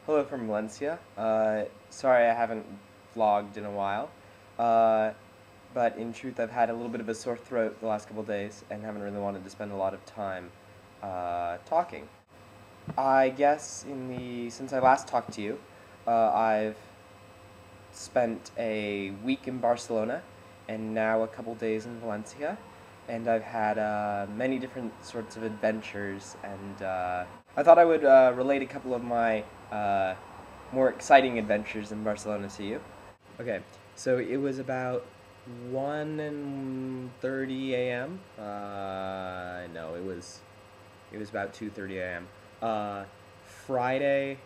Hello from Valencia. Sorry I haven't vlogged in a while, uh, but in truth I've had a little bit of a sore throat the last couple days and haven't really wanted to spend a lot of time talking. I guess since I last talked to you, I've spent a week in Barcelona and now a couple days in Valencia, and I've had many different sorts of adventures, and I thought I would relate a couple of my more exciting adventures in Barcelona to you. Okay, so it was about 1:30 a.m. No, it was about 2:30 a.m. Friday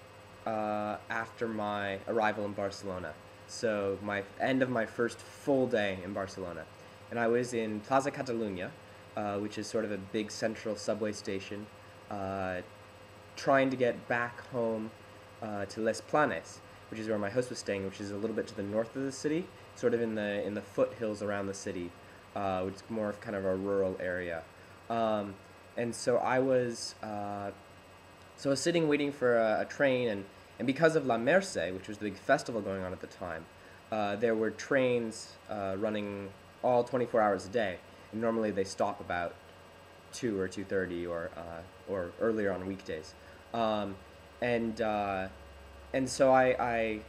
after my arrival in Barcelona. So my end of my first full day in Barcelona, and I was in Plaza Catalonia, which is sort of a big central subway station, trying to get back home to Les Planes, which is where my host was staying, which is a little bit to the north of the city, sort of in the foothills around the city, which is more of kind of a rural area. And so I was sitting waiting for a train, and because of La Merce, which was the big festival going on at the time, there were trains running all 24 hours a day, and normally they stop about 2 or 2:30 or earlier on weekdays. And so I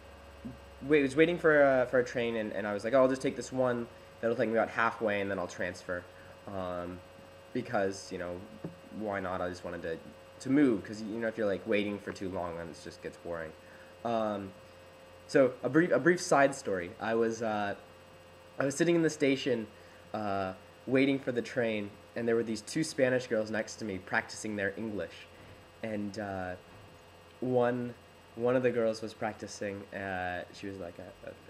was waiting for a train, and I was like, oh, I'll just take this one that'll take me about halfway, and then I'll transfer, because why not? I just wanted to move, because if you're like waiting for too long, then it just gets boring. So a brief side story. I was sitting in the station, waiting for the train, and there were these two Spanish girls next to me practicing their English, and one of the girls was practicing. She was like,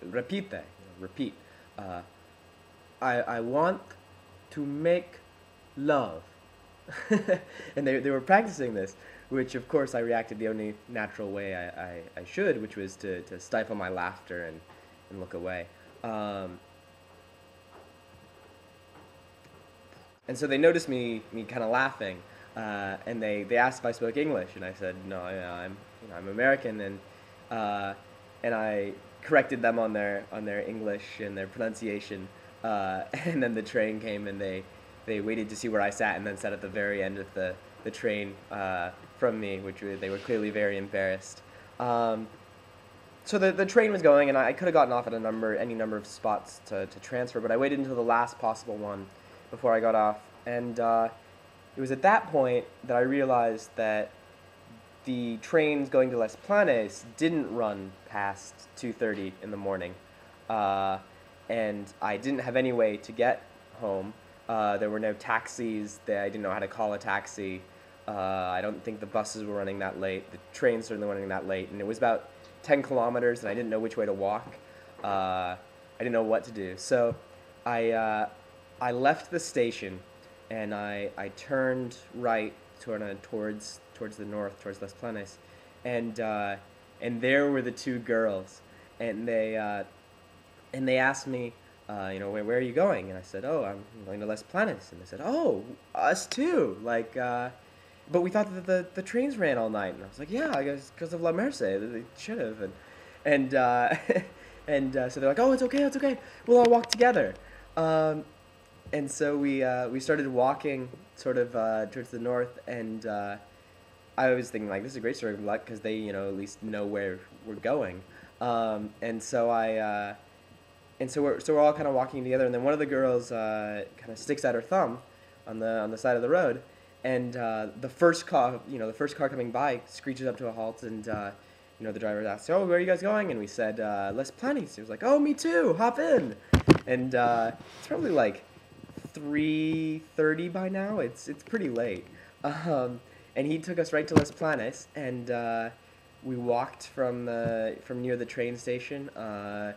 repite, repeat. I want to make love. And they were practicing this, which of course I reacted the only natural way I should, which was to stifle my laughter and look away. And so they noticed me kind of laughing, and they asked if I spoke English, and I said no, I'm American, and I corrected them on their English and their pronunciation, and then the train came, and they waited to see where I sat, and then sat at the very end of the train from me, which they were clearly very embarrassed. So the train was going, and I could have gotten off at any number of spots to transfer, but I waited until the last possible one before I got off, and it was at that point that I realized that the trains going to Les Planes didn't run past 2:30 in the morning, and I didn't have any way to get home. There were no taxis. I didn't know how to call a taxi. I don't think the buses were running that late. The trains certainly weren't running that late, and it was about 10 kilometers, and I didn't know which way to walk. I didn't know what to do. So I left the station, and I turned right towards the north, towards Les Planes, and there were the two girls, and they asked me, where are you going? And I said, oh, I'm going to Les Planes. And they said, oh, us too. Like, but we thought that the trains ran all night. And I was like, yeah, I guess because of La Merce, they should have. And so they're like, oh, it's okay. We'll all walk together. And so we started walking sort of towards the north, and I was thinking, like, this is a great story of luck, because they at least know where we're going. And so we're all kind of walking together, and then one of the girls kind of sticks out her thumb on the side of the road, and the first car coming by screeches up to a halt, and the driver asks, oh, where are you guys going? And we said, Les Planes. He was like, oh, me too, hop in. And it's probably like 3:30 by now. It's pretty late. And he took us right to Les Planes, and we walked from near the train station to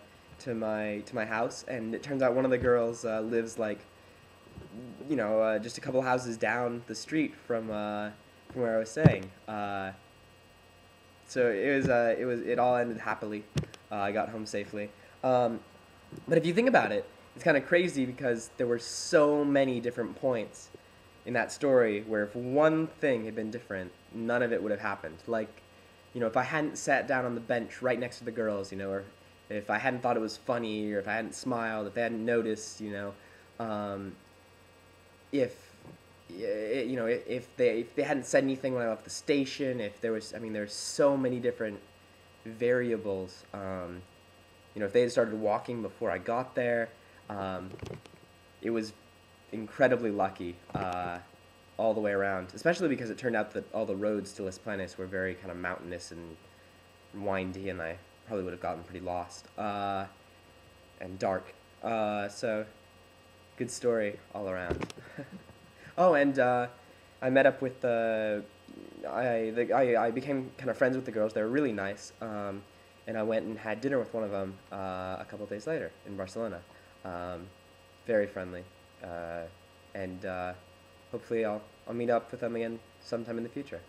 my house, and it turns out one of the girls lives like just a couple houses down the street from where I was staying. So it all ended happily. I got home safely. But if you think about it, it's kind of crazy, because there were so many different points in that story where if one thing had been different, none of it would have happened. Like, if I hadn't sat down on the bench right next to the girls, or if I hadn't thought it was funny, or if I hadn't smiled, if they hadn't noticed, if if they hadn't said anything when I left the station, if there was, there's so many different variables. If they had started walking before I got there, it was incredibly lucky all the way around, especially because it turned out that all the roads to Las Planas were very kind of mountainous and windy, and I probably would have gotten pretty lost and dark. So, good story all around. Oh, and I met up with I became kind of friends with the girls. They were really nice, and I went and had dinner with one of them a couple of days later in Barcelona. Very friendly, and hopefully I'll meet up with them again sometime in the future.